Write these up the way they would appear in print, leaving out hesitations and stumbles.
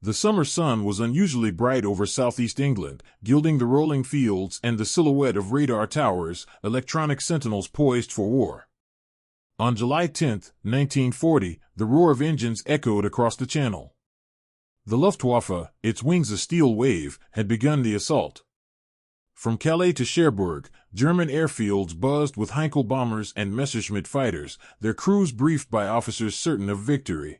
The summer sun was unusually bright over southeast England, gilding the rolling fields and the silhouette of radar towers, electronic sentinels poised for war. On July 10, 1940, the roar of engines echoed across the channel. The Luftwaffe, its wings a steel wave, had begun the assault. From Calais to Cherbourg, German airfields buzzed with Heinkel bombers and Messerschmitt fighters, their crews briefed by officers certain of victory.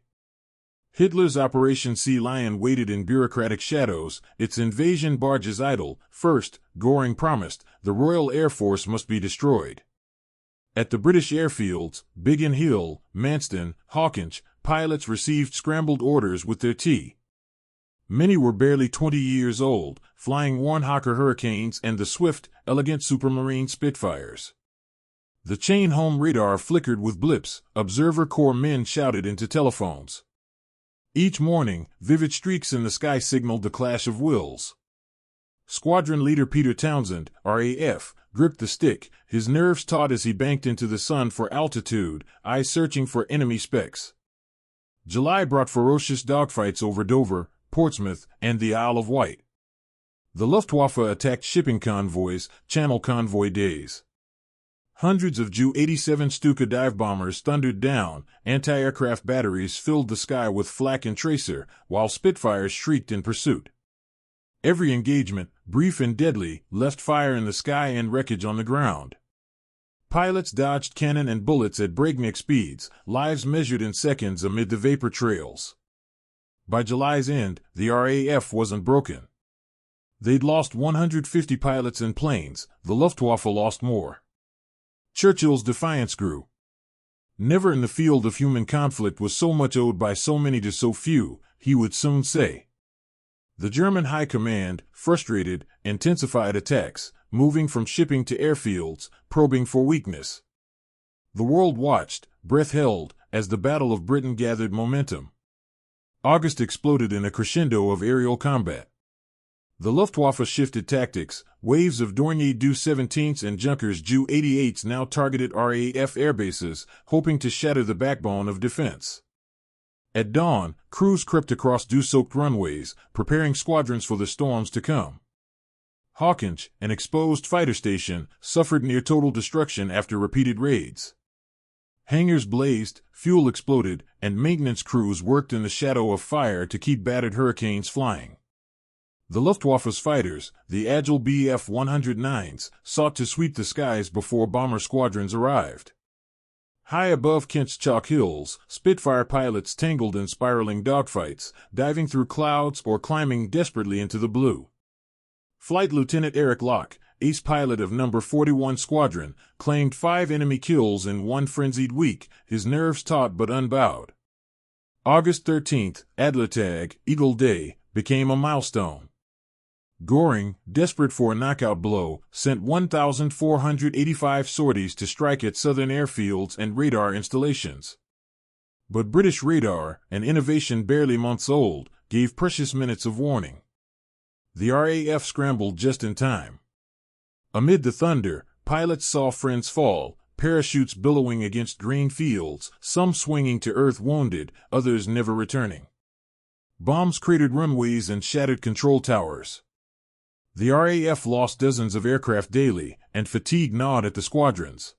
Hitler's Operation Sea Lion waited in bureaucratic shadows, its invasion barges idle. First, Göring promised, the Royal Air Force must be destroyed. At the British airfields, Biggin Hill, Manston, Hawkinge, pilots received scrambled orders with their tea. Many were barely 20 years old, flying Warnhocker Hurricanes and the swift, elegant Supermarine Spitfires. The chain-home radar flickered with blips, observer corps men shouted into telephones. Each morning, vivid streaks in the sky signaled the clash of wills. Squadron leader Peter Townsend, RAF, gripped the stick, his nerves taut as he banked into the sun for altitude, eyes searching for enemy specks. July brought ferocious dogfights over Dover, Portsmouth, and the Isle of Wight. The Luftwaffe attacked shipping convoys, Channel convoy days. Hundreds of Ju-87 Stuka dive bombers thundered down, anti-aircraft batteries filled the sky with flak and tracer, while Spitfires shrieked in pursuit. Every engagement, brief and deadly, left fire in the sky and wreckage on the ground. Pilots dodged cannon and bullets at breakneck speeds, lives measured in seconds amid the vapor trails. By July's end, the RAF wasn't broken. They'd lost 150 pilots and planes, the Luftwaffe lost more. Churchill's defiance grew. Never in the field of human conflict was so much owed by so many to so few, he would soon say. The German High Command, frustrated, intensified attacks, moving from shipping to airfields, probing for weakness. The world watched, breath held, as the Battle of Britain gathered momentum. August exploded in a crescendo of aerial combat. The Luftwaffe shifted tactics, waves of Dornier Do-17s and Junkers Ju-88s now targeted RAF airbases, hoping to shatter the backbone of defense. At dawn, crews crept across dew-soaked runways, preparing squadrons for the storms to come. Hawkinge, an exposed fighter station, suffered near total destruction after repeated raids. Hangars blazed, fuel exploded, and maintenance crews worked in the shadow of fire to keep battered Hurricanes flying. The Luftwaffe's fighters, the agile Bf-109s, sought to sweep the skies before bomber squadrons arrived. High above Kent's chalk hills, Spitfire pilots tangled in spiraling dogfights, diving through clouds or climbing desperately into the blue. Flight Lieutenant Eric Locke, ace pilot of No. 41 Squadron, claimed 5 enemy kills in one frenzied week, his nerves taut but unbowed. August 13th, Adlertag, Eagle Day, became a milestone. Göring, desperate for a knockout blow, sent 1,485 sorties to strike at southern airfields and radar installations. But British radar, an innovation barely months old, gave precious minutes of warning. The RAF scrambled just in time. Amid the thunder, pilots saw friends fall, parachutes billowing against green fields, some swinging to earth wounded, others never returning. Bombs cratered runways and shattered control towers. The RAF lost dozens of aircraft daily, and fatigue gnawed at the squadrons.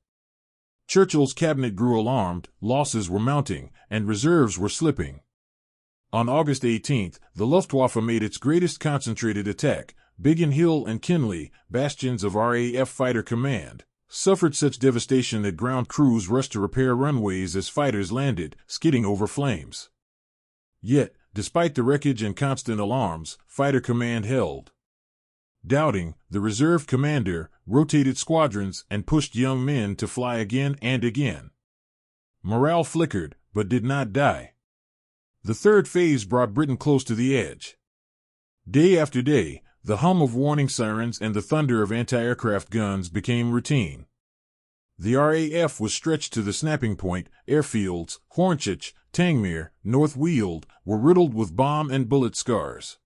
Churchill's cabinet grew alarmed, losses were mounting, and reserves were slipping. On August 18th, the Luftwaffe made its greatest concentrated attack. Biggin Hill and Kinley, bastions of RAF fighter command, suffered such devastation that ground crews rushed to repair runways as fighters landed, skidding over flames. Yet, despite the wreckage and constant alarms, fighter command held. Doubting, the reserve commander rotated squadrons and pushed young men to fly again and again. Morale flickered, but did not die. The third phase brought Britain close to the edge. Day after day, the hum of warning sirens and the thunder of anti-aircraft guns became routine. The RAF was stretched to the snapping point. Airfields, Hornchurch, Tangmere, North Weald, were riddled with bomb and bullet scars.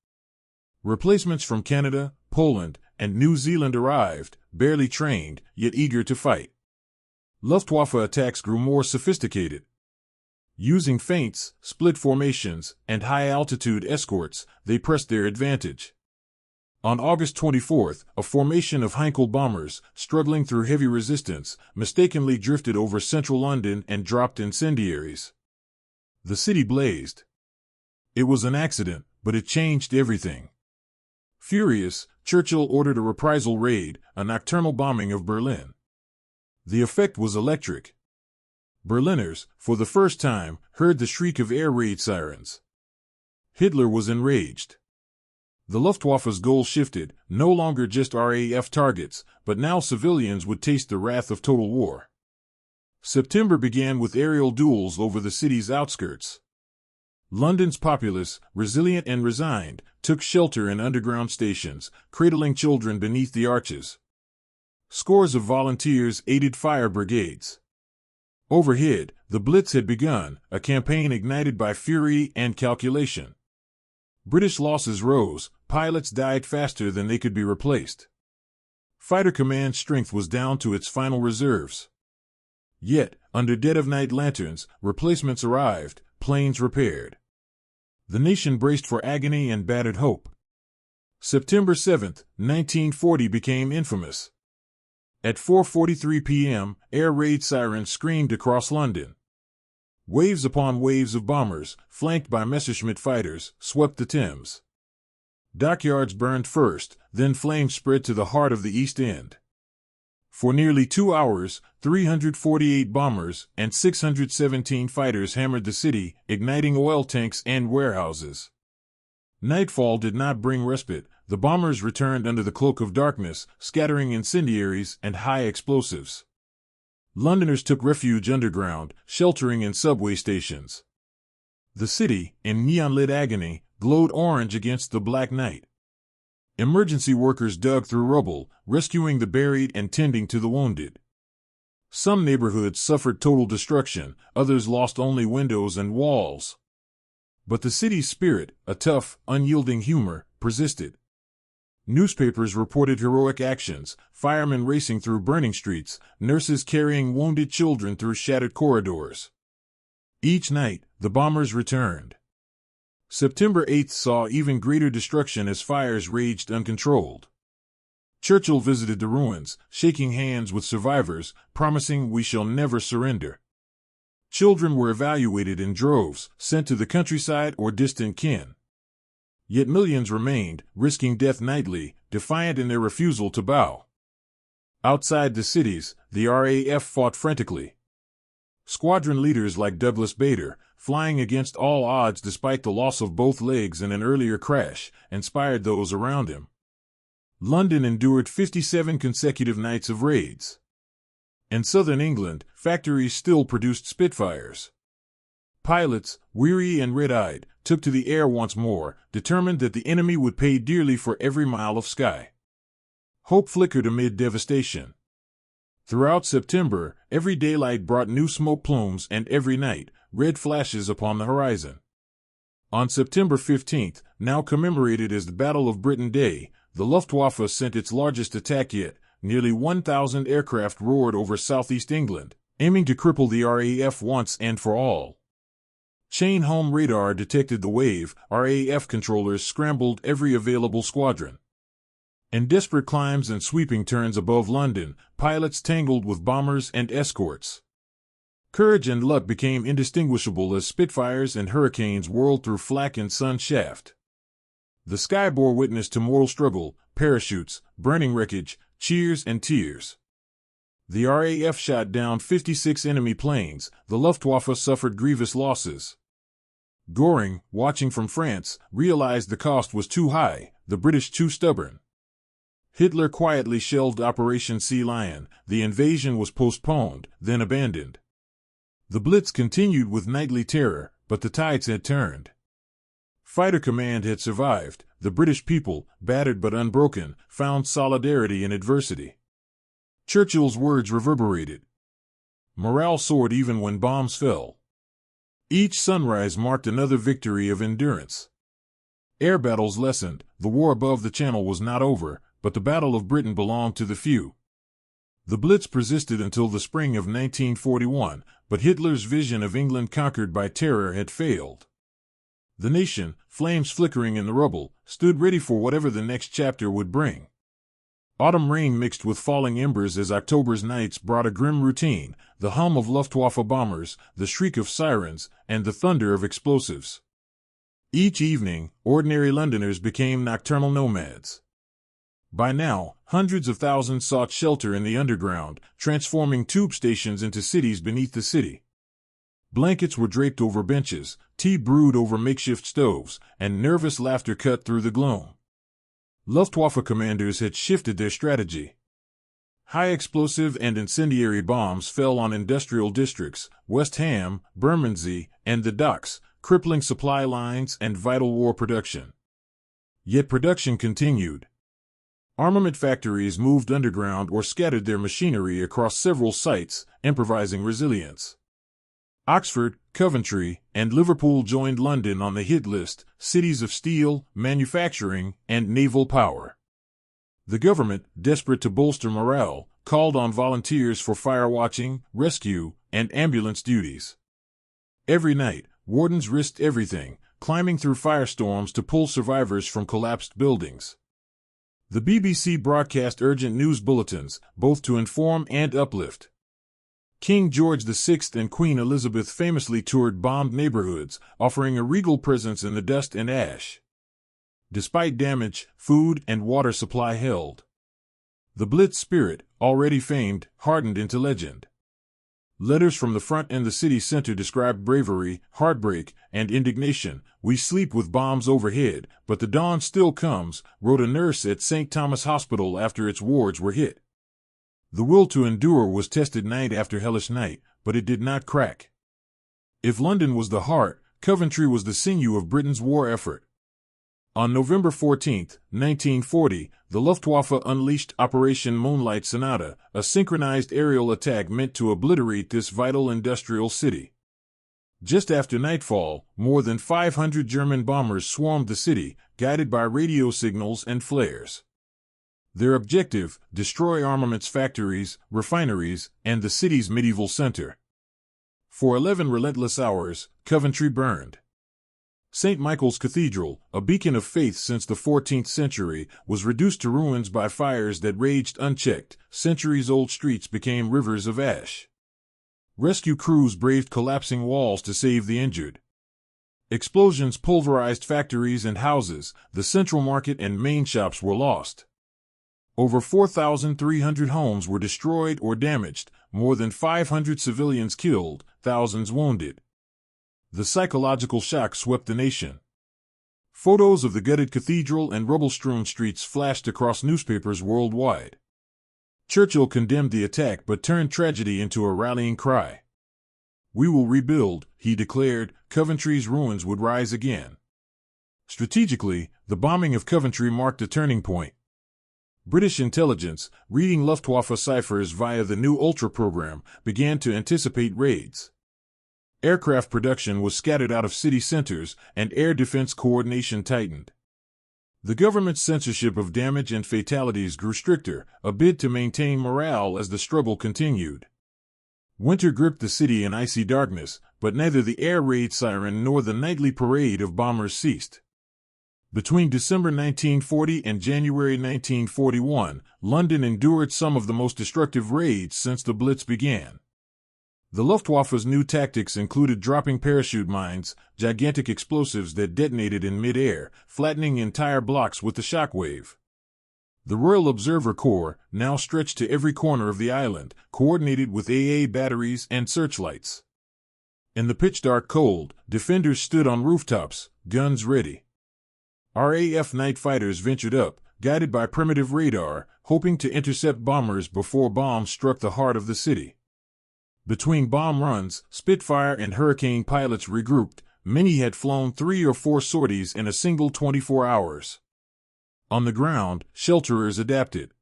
Replacements from Canada, Poland, and New Zealand arrived, barely trained, yet eager to fight. Luftwaffe attacks grew more sophisticated. Using feints, split formations, and high-altitude escorts, they pressed their advantage. On August 24, a formation of Heinkel bombers, struggling through heavy resistance, mistakenly drifted over central London and dropped incendiaries. The city blazed. It was an accident, but it changed everything. Furious, Churchill ordered a reprisal raid, a nocturnal bombing of Berlin. The effect was electric. Berliners, for the first time, heard the shriek of air raid sirens. Hitler was enraged. The Luftwaffe's goal shifted, no longer just RAF targets, but now civilians would taste the wrath of total war. September began with aerial duels over the city's outskirts. London's populace, resilient and resigned, took shelter in underground stations, cradling children beneath the arches. Scores of volunteers aided fire brigades. Overhead, the Blitz had begun, a campaign ignited by fury and calculation. British losses rose, pilots died faster than they could be replaced. Fighter command strength was down to its final reserves. Yet, under dead-of-night lanterns, replacements arrived, planes repaired. The nation braced for agony and bated hope. September 7, 1940 became infamous. At 4:43 p.m., air raid sirens screamed across London. Waves upon waves of bombers, flanked by Messerschmitt fighters, swept the Thames. Dockyards burned first, then flames spread to the heart of the East End. For nearly 2 hours, 348 bombers and 617 fighters hammered the city, igniting oil tanks and warehouses. Nightfall did not bring respite. The bombers returned under the cloak of darkness, scattering incendiaries and high explosives. Londoners took refuge underground, sheltering in subway stations. The city, in neon-lit agony, glowed orange against the black night. Emergency workers dug through rubble, rescuing the buried and tending to the wounded. Some neighborhoods suffered total destruction, others lost only windows and walls. But the city's spirit, a tough, unyielding humor, persisted. Newspapers reported heroic actions, firemen racing through burning streets, nurses carrying wounded children through shattered corridors. Each night, the bombers returned. September 8 saw even greater destruction as fires raged uncontrolled. Churchill visited the ruins, shaking hands with survivors, promising we shall never surrender. Children were evacuated in droves, sent to the countryside or distant kin. Yet millions remained, risking death nightly, defiant in their refusal to bow. Outside the cities, the RAF fought frantically. Squadron leaders like Douglas Bader, flying against all odds despite the loss of both legs in an earlier crash, inspired those around him. London endured 57 consecutive nights of raids. In southern England, factories still produced Spitfires. Pilots, weary and red-eyed, took to the air once more, determined that the enemy would pay dearly for every mile of sky. Hope flickered amid devastation. Throughout September, every daylight brought new smoke plumes and every night, red flashes upon the horizon. On September 15, now commemorated as the Battle of Britain Day, the Luftwaffe sent its largest attack yet. Nearly 1,000 aircraft roared over southeast England, aiming to cripple the RAF once and for all. Chain-home radar detected the wave, RAF controllers scrambled every available squadron. In desperate climbs and sweeping turns above London, pilots tangled with bombers and escorts. Courage and luck became indistinguishable as Spitfires and Hurricanes whirled through flak and sun shaft. The sky bore witness to mortal struggle, parachutes, burning wreckage, cheers and tears. The RAF shot down 56 enemy planes, the Luftwaffe suffered grievous losses. Göring, watching from France, realized the cost was too high, the British too stubborn. Hitler quietly shelved Operation Sea Lion, the invasion was postponed, then abandoned. The Blitz continued with nightly terror, but the tides had turned. Fighter command had survived, the British people, battered but unbroken, found solidarity in adversity. Churchill's words reverberated. Morale soared even when bombs fell. Each sunrise marked another victory of endurance. Air battles lessened, the war above the Channel was not over, but the Battle of Britain belonged to the few. The Blitz persisted until the spring of 1941, but Hitler's vision of England conquered by terror had failed. The nation, flames flickering in the rubble, stood ready for whatever the next chapter would bring. Autumn rain mixed with falling embers as October's nights brought a grim routine, the hum of Luftwaffe bombers, the shriek of sirens, and the thunder of explosives. Each evening, ordinary Londoners became nocturnal nomads. By now, hundreds of thousands sought shelter in the underground, transforming tube stations into cities beneath the city. Blankets were draped over benches, tea brewed over makeshift stoves, and nervous laughter cut through the gloom. Luftwaffe commanders had shifted their strategy. High-explosive and incendiary bombs fell on industrial districts, West Ham, Bermondsey, and the docks, crippling supply lines and vital war production. Yet production continued. Armament factories moved underground or scattered their machinery across several sites, improvising resilience. Oxford, Coventry, and Liverpool joined London on the hit list, cities of steel, manufacturing, and naval power. The government, desperate to bolster morale, called on volunteers for fire watching, rescue, and ambulance duties. Every night, wardens risked everything, climbing through firestorms to pull survivors from collapsed buildings. The BBC broadcast urgent news bulletins, both to inform and uplift. King George VI and Queen Elizabeth famously toured bombed neighborhoods, offering a regal presence in the dust and ash. Despite damage, food and water supply held. The Blitz spirit, already famed, hardened into legend. Letters from the front and the city center described bravery, heartbreak, and indignation. "We sleep with bombs overhead, but the dawn still comes," wrote a nurse at St. Thomas Hospital after its wards were hit. The will to endure was tested night after hellish night, but it did not crack. If London was the heart, Coventry was the sinew of Britain's war effort. On November 14, 1940, the Luftwaffe unleashed Operation Moonlight Sonata, a synchronized aerial attack meant to obliterate this vital industrial city. Just after nightfall, more than 500 German bombers swarmed the city, guided by radio signals and flares. Their objective, destroy armaments factories, refineries, and the city's medieval center. For 11 relentless hours, Coventry burned. St. Michael's Cathedral, a beacon of faith since the 14th century, was reduced to ruins by fires that raged unchecked. Centuries-old streets became rivers of ash. Rescue crews braved collapsing walls to save the injured. Explosions pulverized factories and houses. The central market and main shops were lost. Over 4,300 homes were destroyed or damaged, more than 500 civilians killed, thousands wounded. The psychological shock swept the nation. Photos of the gutted cathedral and rubble-strewn streets flashed across newspapers worldwide. Churchill condemned the attack but turned tragedy into a rallying cry. "We will rebuild," he declared. Coventry's ruins would rise again. Strategically, the bombing of Coventry marked a turning point. British intelligence, reading Luftwaffe ciphers via the new Ultra program, began to anticipate raids. Aircraft production was scattered out of city centers, and air defense coordination tightened. The government's censorship of damage and fatalities grew stricter, a bid to maintain morale as the struggle continued. Winter gripped the city in icy darkness, but neither the air raid siren nor the nightly parade of bombers ceased. Between December 1940 and January 1941, London endured some of the most destructive raids since the Blitz began. The Luftwaffe's new tactics included dropping parachute mines, gigantic explosives that detonated in mid-air, flattening entire blocks with the shockwave. The Royal Observer Corps, now stretched to every corner of the island, coordinated with AA batteries and searchlights. In the pitch-dark cold, defenders stood on rooftops, guns ready. RAF night fighters ventured up, guided by primitive radar, hoping to intercept bombers before bombs struck the heart of the city. Between bomb runs, Spitfire and Hurricane pilots regrouped. Many had flown 3 or 4 sorties in a single 24 hours. On the ground, shelterers adapted.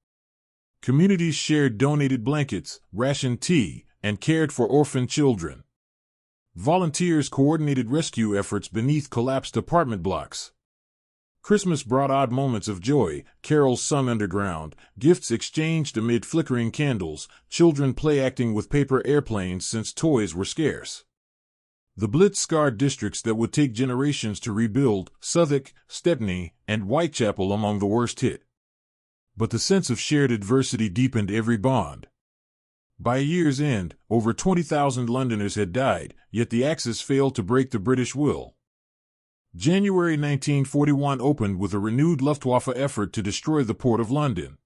Communities shared donated blankets, rationed tea, and cared for orphan children. Volunteers coordinated rescue efforts beneath collapsed apartment blocks. Christmas brought odd moments of joy, carols sung underground, gifts exchanged amid flickering candles, children play-acting with paper airplanes since toys were scarce. The Blitz scarred districts that would take generations to rebuild, Southwark, Stepney, and Whitechapel among the worst hit. But the sense of shared adversity deepened every bond. By year's end, over 20,000 Londoners had died, yet the Axis failed to break the British will. January 1941 opened with a renewed Luftwaffe effort to destroy the Port of London.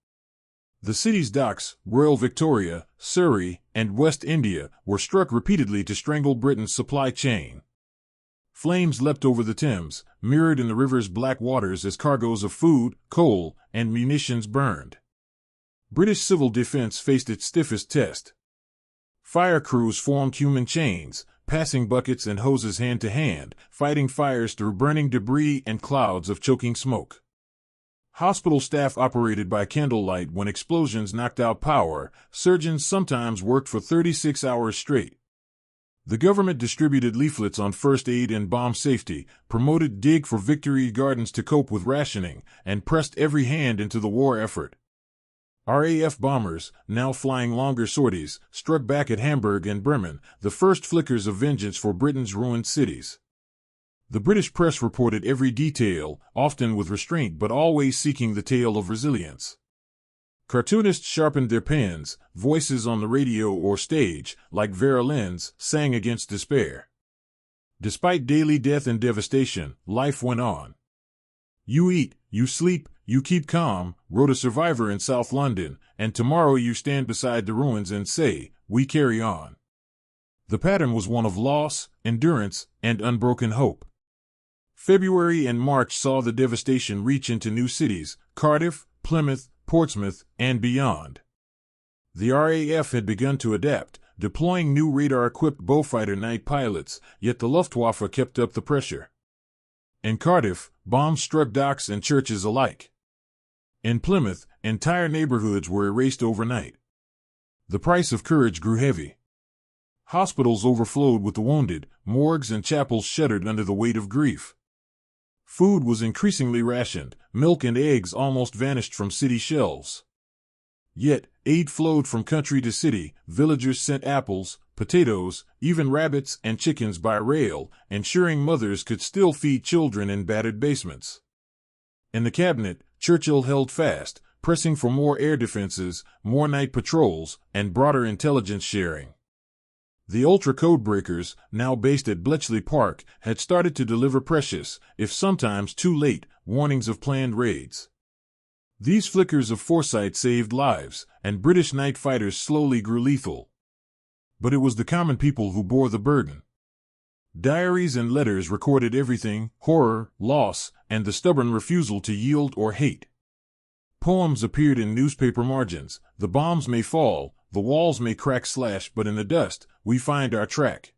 The city's docks, Royal Victoria, Surrey, and West India, were struck repeatedly to strangle Britain's supply chain. Flames leapt over the Thames, mirrored in the river's black waters as cargoes of food, coal, and munitions burned. British civil defense faced its stiffest test. Fire crews formed human chains, passing buckets and hoses hand to hand, fighting fires through burning debris and clouds of choking smoke. Hospital staff operated by candlelight when explosions knocked out power. Surgeons sometimes worked for 36 hours straight. The government distributed leaflets on first aid and bomb safety, promoted Dig for Victory gardens to cope with rationing, and pressed every hand into the war effort. RAF bombers, now flying longer sorties, struck back at Hamburg and Bremen, the first flickers of vengeance for Britain's ruined cities. The British press reported every detail, often with restraint but always seeking the tale of resilience. Cartoonists sharpened their pens, voices on the radio or stage, like Vera Lynn's, sang against despair. Despite daily death and devastation, life went on. "You eat, you sleep, you keep calm," wrote a survivor in South London, "and tomorrow you stand beside the ruins and say, 'We carry on.'" The pattern was one of loss, endurance, and unbroken hope. February and March saw the devastation reach into new cities, Cardiff, Plymouth, Portsmouth, and beyond. The RAF had begun to adapt, deploying new radar-equipped Beaufighter night pilots, yet the Luftwaffe kept up the pressure. In Cardiff, bombs struck docks and churches alike. In Plymouth, entire neighborhoods were erased overnight. The price of courage grew heavy. Hospitals overflowed with the wounded, morgues and chapels shuddered under the weight of grief. Food was increasingly rationed, milk and eggs almost vanished from city shelves. Yet, aid flowed from country to city. Villagers sent apples, potatoes, even rabbits and chickens by rail, ensuring mothers could still feed children in battered basements. In the cabinet, Churchill held fast, pressing for more air defenses, more night patrols, and broader intelligence sharing. The ultra codebreakers, now based at Bletchley Park, had started to deliver precious, if sometimes too late, warnings of planned raids. These flickers of foresight saved lives, and British night fighters slowly grew lethal. But it was the common people who bore the burden. Diaries and letters recorded everything: horror, loss, and the stubborn refusal to yield or hate. Poems appeared in newspaper margins: "The bombs may fall, the walls may crack slash, but in the dust, we find our track."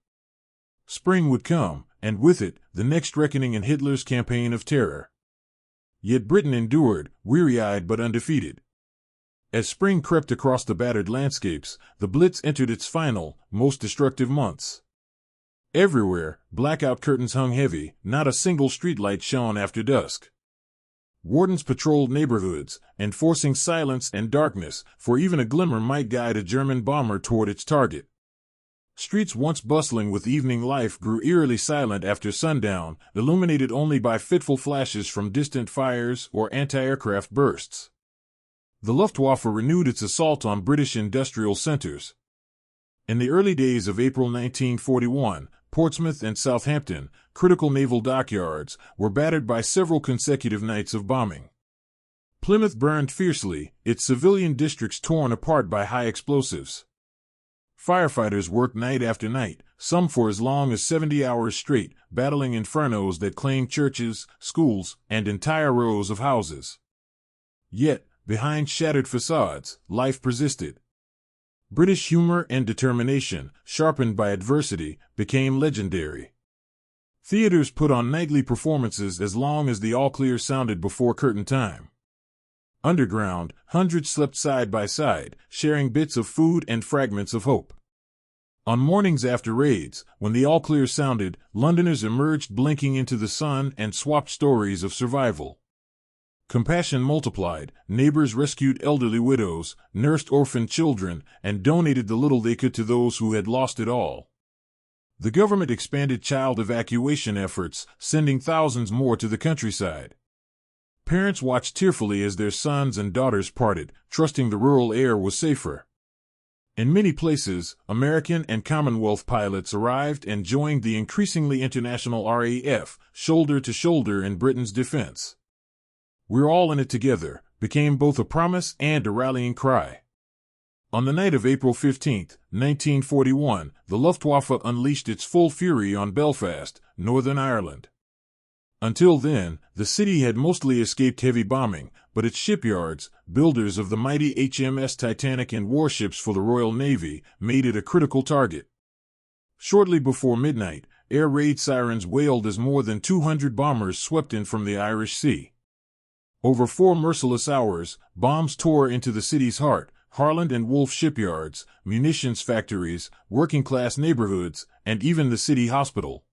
Spring would come, and with it, the next reckoning in Hitler's campaign of terror. Yet Britain endured, weary-eyed but undefeated. As spring crept across the battered landscapes, the Blitz entered its final, most destructive months. Everywhere, blackout curtains hung heavy, not a single streetlight shone after dusk. Wardens patrolled neighborhoods, enforcing silence and darkness, for even a glimmer might guide a German bomber toward its target. Streets once bustling with evening life grew eerily silent after sundown, illuminated only by fitful flashes from distant fires or anti-aircraft bursts. The Luftwaffe renewed its assault on British industrial centers. In the early days of April 1941, Portsmouth and Southampton, critical naval dockyards, were battered by several consecutive nights of bombing. Plymouth burned fiercely, its civilian districts torn apart by high explosives. Firefighters worked night after night, some for as long as 70 hours straight, battling infernos that claimed churches, schools, and entire rows of houses. Yet, behind shattered facades, life persisted. British humor and determination, sharpened by adversity, became legendary. Theaters put on nightly performances as long as the all-clear sounded before curtain time. Underground, hundreds slept side by side, sharing bits of food and fragments of hope. On mornings after raids, when the all-clear sounded, Londoners emerged blinking into the sun and swapped stories of survival. Compassion multiplied, neighbors rescued elderly widows, nursed orphaned children, and donated the little they could to those who had lost it all. The government expanded child evacuation efforts, sending thousands more to the countryside. Parents watched tearfully as their sons and daughters parted, trusting the rural air was safer. In many places, American and Commonwealth pilots arrived and joined the increasingly international RAF, shoulder to shoulder in Britain's defense. "We're all in it together" became both a promise and a rallying cry. On the night of April 15, 1941, the Luftwaffe unleashed its full fury on Belfast, Northern Ireland. Until then, the city had mostly escaped heavy bombing, but its shipyards, builders of the mighty HMS Titanic and warships for the Royal Navy, made it a critical target. Shortly before midnight, air raid sirens wailed as more than 200 bombers swept in from the Irish Sea. Over 4 merciless hours, bombs tore into the city's heart, Harland and Wolff shipyards, munitions factories, working-class neighborhoods, and even the city hospital.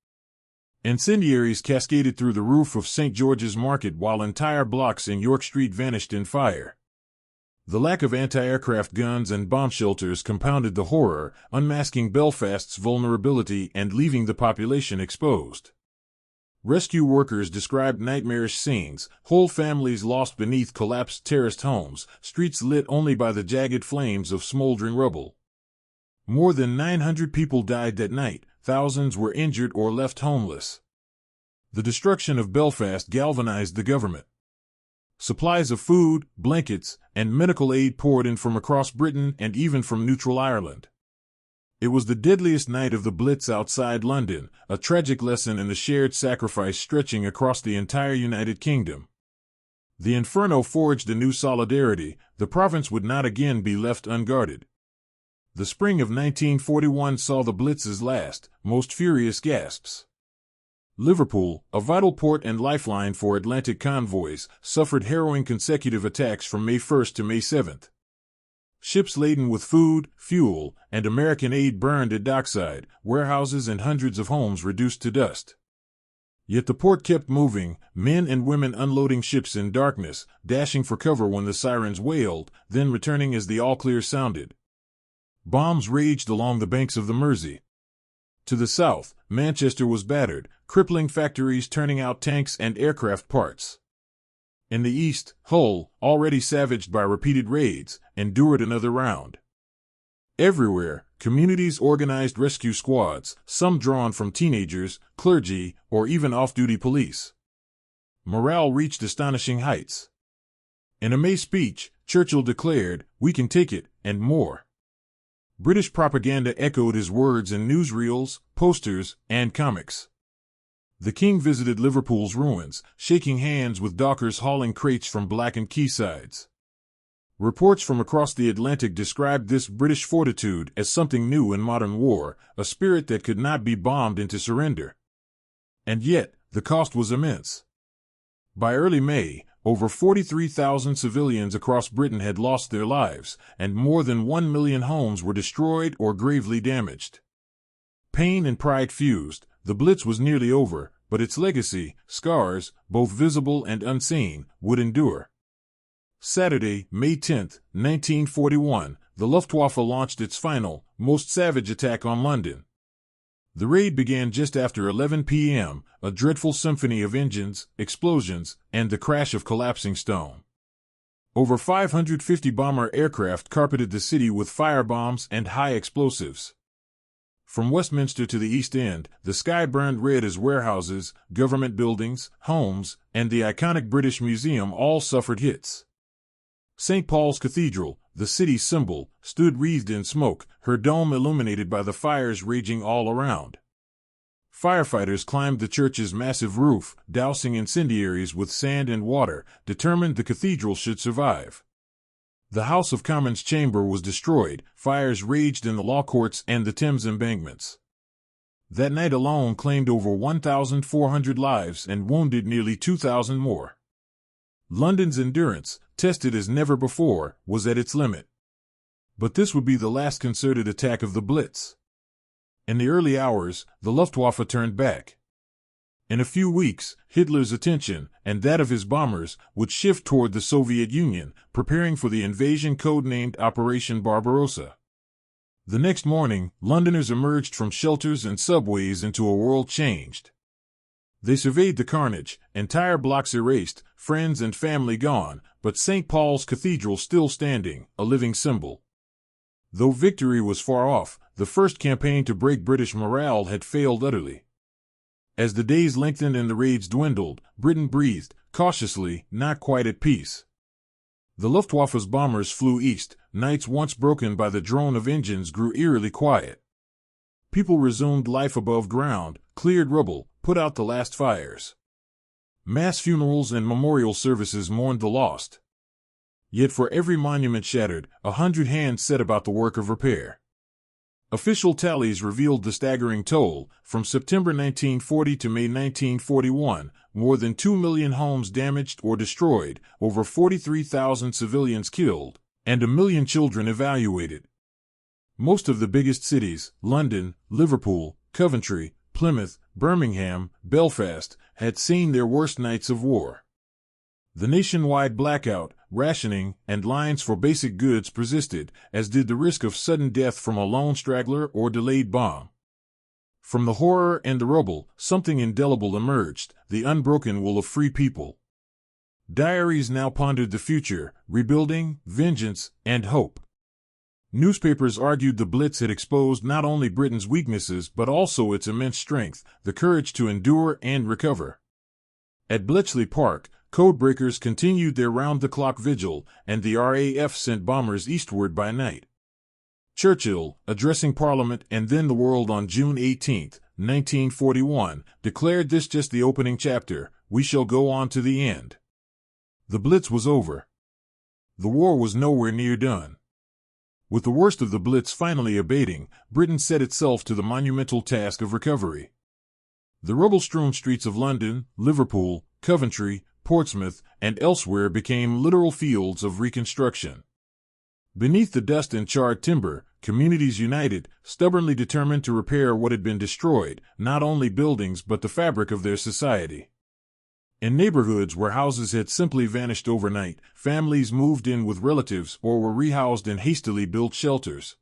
Incendiaries cascaded through the roof of St. George's Market while entire blocks in York Street vanished in fire. The lack of anti-aircraft guns and bomb shelters compounded the horror, unmasking Belfast's vulnerability and leaving the population exposed. Rescue workers described nightmarish scenes, whole families lost beneath collapsed terraced homes, streets lit only by the jagged flames of smoldering rubble. More than 900 people died that night, thousands were injured or left homeless. The destruction of Belfast galvanized the government. Supplies of food, blankets, and medical aid poured in from across Britain and even from neutral Ireland. It was the deadliest night of the Blitz outside London, a tragic lesson in the shared sacrifice stretching across the entire United Kingdom. The inferno forged a new solidarity. The province would not again be left unguarded. The spring of 1941 saw the Blitz's last, most furious gasps. Liverpool, a vital port and lifeline for Atlantic convoys, suffered harrowing consecutive attacks from May 1 to May 7. Ships laden with food, fuel, and American aid burned at dockside, warehouses and hundreds of homes reduced to dust. Yet the port kept moving, men and women unloading ships in darkness, dashing for cover when the sirens wailed, then returning as the all-clear sounded. Bombs raged along the banks of the Mersey. To the south, Manchester was battered, crippling factories turning out tanks and aircraft parts. In the east, Hull, already savaged by repeated raids, endured another round. Everywhere, communities organized rescue squads, some drawn from teenagers, clergy, or even off-duty police. Morale reached astonishing heights. In a May speech, Churchill declared, "We can take it, and more." British propaganda echoed his words in newsreels, posters, and comics. The King visited Liverpool's ruins, shaking hands with dockers hauling crates from blackened quaysides. Reports from across the Atlantic described this British fortitude as something new in modern war, a spirit that could not be bombed into surrender. And yet, the cost was immense. By early May, over 43,000 civilians across Britain had lost their lives, and more than 1 million homes were destroyed or gravely damaged. Pain and pride fused. The Blitz was nearly over, but its legacy, scars, both visible and unseen, would endure. Saturday, May 10, 1941, the Luftwaffe launched its final, most savage attack on London. The raid began just after 11 p.m., a dreadful symphony of engines, explosions, and the crash of collapsing stone. Over 550 bomber aircraft carpeted the city with firebombs and high explosives. From Westminster to the East End, the sky burned red as warehouses, government buildings, homes, and the iconic British Museum all suffered hits. St. Paul's Cathedral, the city's symbol, stood wreathed in smoke, her dome illuminated by the fires raging all around. Firefighters climbed the church's massive roof, dousing incendiaries with sand and water, determined the cathedral should survive. The House of Commons chamber was destroyed, fires raged in the law courts and the Thames embankments. That night alone claimed over 1,400 lives and wounded nearly 2,000 more. London's endurance, tested as never before, was at its limit. But this would be the last concerted attack of the Blitz. In the early hours, the Luftwaffe turned back. In a few weeks, Hitler's attention, and that of his bombers, would shift toward the Soviet Union, preparing for the invasion codenamed Operation Barbarossa. The next morning, Londoners emerged from shelters and subways into a world changed. They surveyed the carnage, entire blocks erased, friends and family gone, but St. Paul's Cathedral still standing, a living symbol. Though victory was far off, the first campaign to break British morale had failed utterly. As the days lengthened and the raids dwindled, Britain breathed, cautiously, not quite at peace. The Luftwaffe's bombers flew east, nights once broken by the drone of engines grew eerily quiet. People resumed life above ground, cleared rubble, put out the last fires. Mass funerals and memorial services mourned the lost. Yet for every monument shattered, 100 hands set about the work of repair. Official tallies revealed the staggering toll. From September 1940 to May 1941, more than 2 million homes damaged or destroyed, over 43,000 civilians killed, and 1 million children evacuated. Most of the biggest cities, London, Liverpool, Coventry, Plymouth, Birmingham, Belfast, had seen their worst nights of war. The nationwide blackout, rationing, and lines for basic goods persisted, as did the risk of sudden death from a lone straggler or delayed bomb. From the horror and the rubble, something indelible emerged, the unbroken will of free people. Diaries now pondered the future, rebuilding, vengeance, and hope. Newspapers argued the Blitz had exposed not only Britain's weaknesses but also its immense strength, the courage to endure and recover. At Bletchley Park, codebreakers continued their round-the-clock vigil, and the RAF sent bombers eastward by night. Churchill, addressing Parliament and then the world on June 18, 1941, declared this just the opening chapter, "We shall go on to the end." The Blitz was over. The war was nowhere near done. With the worst of the Blitz finally abating, Britain set itself to the monumental task of recovery. The rubble-strewn streets of London, Liverpool, Coventry, Portsmouth, and elsewhere became literal fields of reconstruction. Beneath the dust and charred timber, communities united, stubbornly determined to repair what had been destroyed, not only buildings but the fabric of their society. In neighborhoods where houses had simply vanished overnight, families moved in with relatives or were rehoused in hastily built shelters.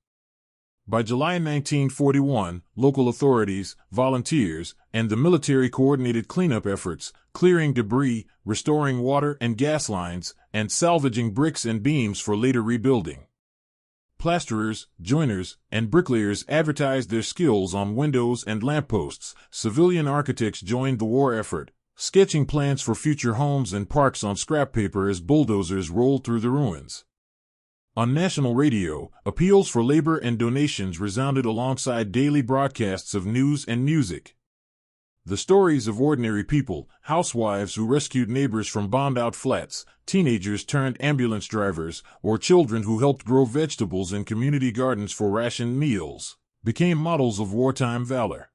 By July 1941, local authorities, volunteers, and the military coordinated cleanup efforts, clearing debris, restoring water and gas lines, and salvaging bricks and beams for later rebuilding. Plasterers, joiners, and bricklayers advertised their skills on windows and lampposts. Civilian architects joined the war effort, sketching plans for future homes and parks on scrap paper as bulldozers rolled through the ruins. On national radio, appeals for labor and donations resounded alongside daily broadcasts of news and music. The stories of ordinary people, housewives who rescued neighbors from bombed-out flats, teenagers turned ambulance drivers, or children who helped grow vegetables in community gardens for rationed meals, became models of wartime valor.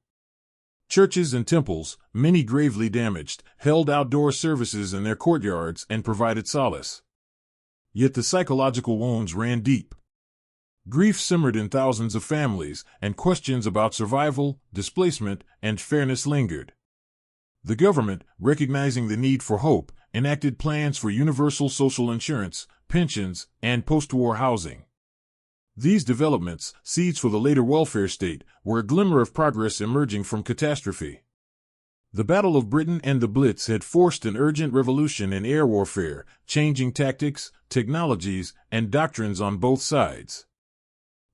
Churches and temples, many gravely damaged, held outdoor services in their courtyards and provided solace. Yet the psychological wounds ran deep. Grief simmered in thousands of families, and questions about survival, displacement, and fairness lingered. The government, recognizing the need for hope, enacted plans for universal social insurance, pensions, and post-war housing. These developments, seeds for the later welfare state, were a glimmer of progress emerging from catastrophe. The Battle of Britain and the Blitz had forced an urgent revolution in air warfare, changing tactics, technologies, and doctrines on both sides.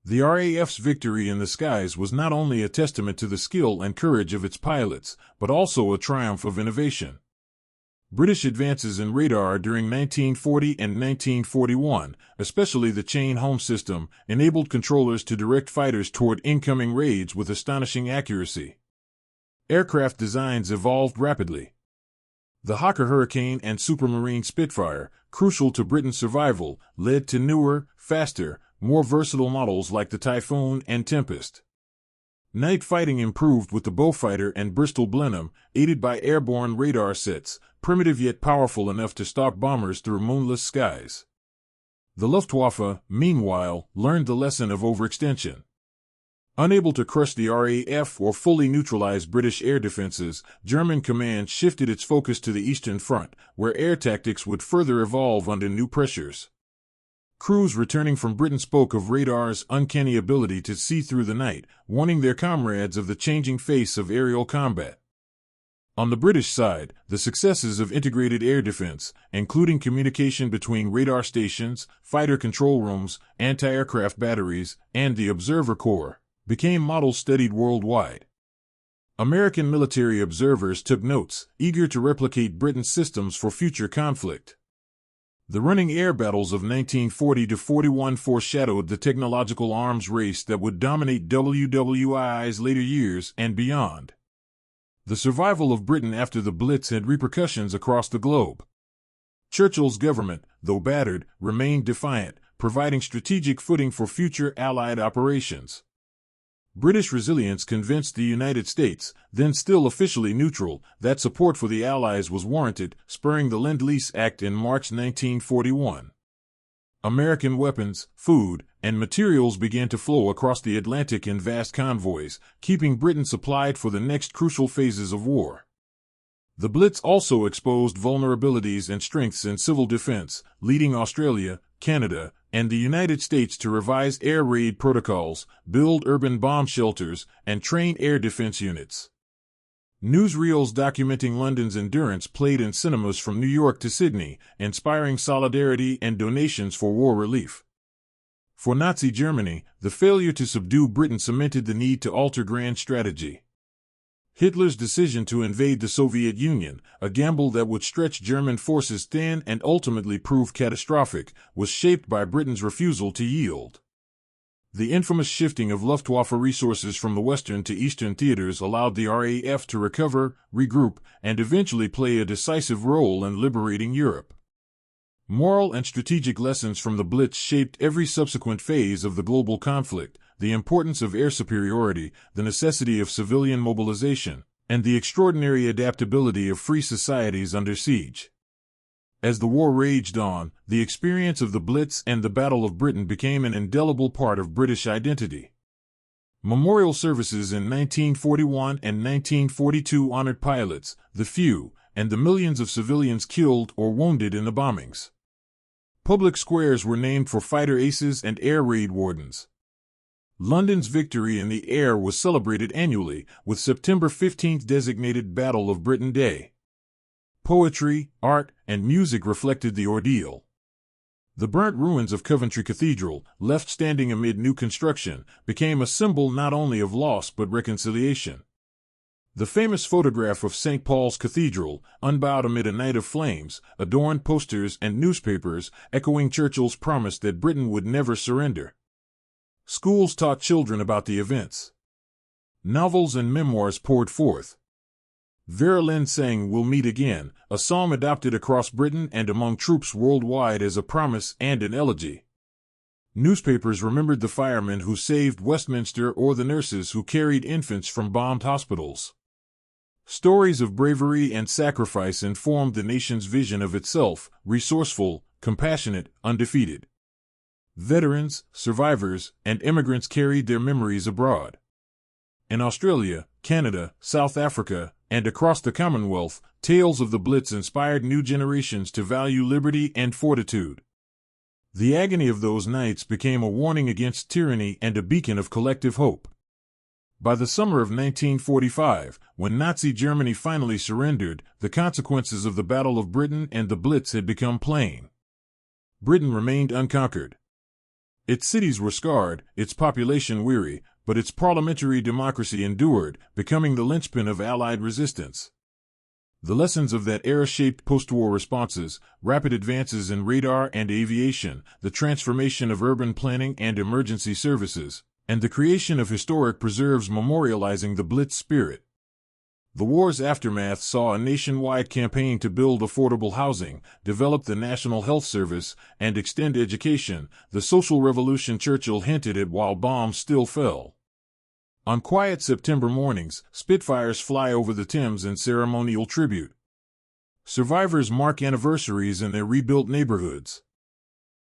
The RAF's victory in the skies was not only a testament to the skill and courage of its pilots, but also a triumph of innovation. British advances in radar during 1940 and 1941, especially the chain home system, enabled controllers to direct fighters toward incoming raids with astonishing accuracy. Aircraft designs evolved rapidly. The Hawker Hurricane and Supermarine Spitfire, crucial to Britain's survival, led to newer, faster, more versatile models like the Typhoon and Tempest. Night fighting improved with the Beaufighter and Bristol Blenheim, aided by airborne radar sets, primitive yet powerful enough to stalk bombers through moonless skies. The Luftwaffe, meanwhile, learned the lesson of overextension. Unable to crush the RAF or fully neutralize British air defenses, German command shifted its focus to the Eastern Front, where air tactics would further evolve under new pressures. Crews returning from Britain spoke of radar's uncanny ability to see through the night, warning their comrades of the changing face of aerial combat. On the British side, the successes of integrated air defense, including communication between radar stations, fighter control rooms, anti-aircraft batteries, and the observer corps, became models studied worldwide. American military observers took notes, eager to replicate Britain's systems for future conflict. The running air battles of 1940–41 foreshadowed the technological arms race that would dominate WWI's later years and beyond. The survival of Britain after the Blitz had repercussions across the globe. Churchill's government, though battered, remained defiant, providing strategic footing for future Allied operations. British resilience convinced the United States, then still officially neutral, that support for the Allies was warranted, spurring the Lend-Lease Act in March 1941. American weapons, food, and materials began to flow across the Atlantic in vast convoys, keeping Britain supplied for the next crucial phases of war. The Blitz also exposed vulnerabilities and strengths in civil defense, leading Australia, Canada, and the United States to revise air raid protocols, build urban bomb shelters, and train air defense units. Newsreels documenting London's endurance played in cinemas from New York to Sydney, inspiring solidarity and donations for war relief. For Nazi Germany, the failure to subdue Britain cemented the need to alter grand strategy. Hitler's decision to invade the Soviet Union, a gamble that would stretch German forces thin and ultimately prove catastrophic, was shaped by Britain's refusal to yield. The infamous shifting of Luftwaffe resources from the western to eastern theaters allowed the RAF to recover, regroup, and eventually play a decisive role in liberating Europe. Moral and strategic lessons from the Blitz shaped every subsequent phase of the global conflict: the importance of air superiority, the necessity of civilian mobilization, and the extraordinary adaptability of free societies under siege. As the war raged on, the experience of the Blitz and the Battle of Britain became an indelible part of British identity. Memorial services in 1941 and 1942 honored pilots, the few, and the millions of civilians killed or wounded in the bombings. Public squares were named for fighter aces and air raid wardens. London's victory in the air was celebrated annually, with September 15 designated Battle of Britain Day. Poetry, art, and music reflected the ordeal. The burnt ruins of Coventry Cathedral, left standing amid new construction, became a symbol not only of loss but reconciliation. The famous photograph of St. Paul's Cathedral, unbowed amid a night of flames, adorned posters and newspapers, echoing Churchill's promise that Britain would never surrender. Schools taught children about the events. Novels and memoirs poured forth. Vera Lynn sang "We'll Meet Again," a song adopted across Britain and among troops worldwide as a promise and an elegy. Newspapers remembered the firemen who saved Westminster or the nurses who carried infants from bombed hospitals. Stories of bravery and sacrifice informed the nation's vision of itself: resourceful, compassionate, undefeated. Veterans, survivors, and immigrants carried their memories abroad. In Australia, Canada, South Africa, and across the Commonwealth, tales of the Blitz inspired new generations to value liberty and fortitude. The agony of those nights became a warning against tyranny and a beacon of collective hope. By the summer of 1945, when Nazi Germany finally surrendered, the consequences of the Battle of Britain and the Blitz had become plain. Britain remained unconquered. Its cities were scarred, its population weary, but its parliamentary democracy endured, becoming the linchpin of Allied resistance. The lessons of that era shaped post-war responses: rapid advances in radar and aviation, the transformation of urban planning and emergency services, and the creation of historic preserves memorializing the Blitz spirit. The war's aftermath saw a nationwide campaign to build affordable housing, develop the National Health Service, and extend education, the social revolution Churchill hinted at while bombs still fell. On quiet September mornings, Spitfires fly over the Thames in ceremonial tribute. Survivors mark anniversaries in their rebuilt neighborhoods.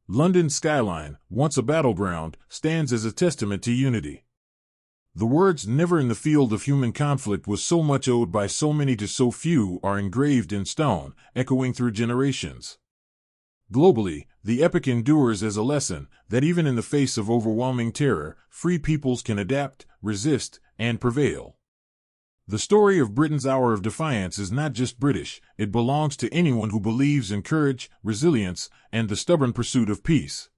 London's skyline, once a battleground, stands as a testament to unity. The words "never in the field of human conflict was so much owed by so many to so few" are engraved in stone, echoing through generations. Globally, the epic endures as a lesson that even in the face of overwhelming terror, free peoples can adapt, resist, and prevail. The story of Britain's Hour of Defiance is not just British, it belongs to anyone who believes in courage, resilience, and the stubborn pursuit of peace.